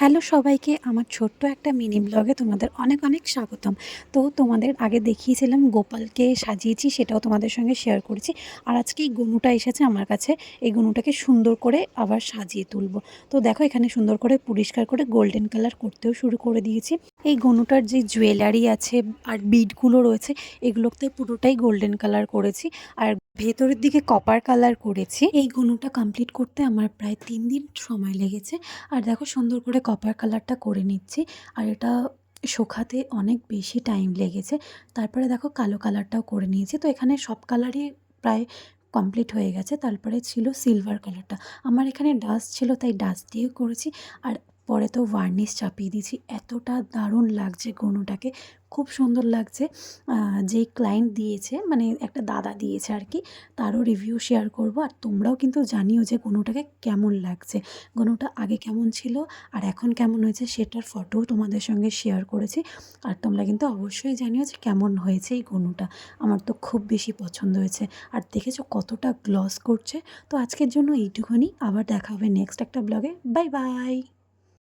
Hello সবাইকে, আমার ছোট্ট একটা মিনি ব্লগে তোমাদের অনেক অনেক স্বাগতম। তো তোমাদের আগে দেখিয়েছিলাম গোপালকে সাজিয়েছি, সেটাও তোমাদের সঙ্গে শেয়ার করেছি। আর আজকে এই গনুটা এসেছে আমার কাছে, এই গনুটাকে সুন্দর করে আবার সাজিয়ে তুলব। তো দেখো এখানে সুন্দর করে পরিষ্কার করে গোল্ডেন কালার করতেও শুরু করে দিয়েছি। এই গনুটার যে জুয়েলারি আছে আর বিডগুলো রয়েছে, এগুলোতে পুরোটাই গোল্ডেন কালার করেছি। আর ভেতরের দিকে কপার কালার করেছি। এই গনুটা কমপ্লিট করতে আমার প্রায় 3 দিন সময় লেগেছে। আর দেখো সুন্দর করে কপার কালারটা করে নিচ্ছি। আর এটা শুকাতে অনেক বেশি টাইম লেগেছে। তারপরে দেখো কালো কালারটাও করে নিয়েছি। তো এখানে সব কালারই প্রায় কমপ্লিট হয়ে গেছে। তারপরে ছিল সিলভার কালারটা। আমার এখানে ডাস্ট ছিল তাই ডাস্ট দিয়েও করেছি। আর পরে তো ভার্নিশ চাপিয়ে দিয়েছি। এতটা দারুণ লাগছে গনুটাকে, খুব সুন্দর লাগছে। যেই ক্লায়েন্ট দিয়েছে, মানে একটা দাদা দিয়েছে আর কি, তারও রিভিউ শেয়ার করব। আর তোমরাও কিন্তু জানিও যে গনুটাকে কেমন লাগছে, গনুটা আগে কেমন ছিল আর এখন কেমন হয়েছে সেটার ফটোও তোমাদের সঙ্গে শেয়ার করেছি। আর তোমরা কিন্তু অবশ্যই জানিও যে কেমন হয়েছে এই গনুটা। আমার তো খুব বেশি পছন্দ হয়েছে। আর দেখেছো কতটা গ্লস করছে। তো আজকের জন্য এইটুকুনি, আবার দেখা হবে নেক্সট একটা ব্লগে। Bye bye.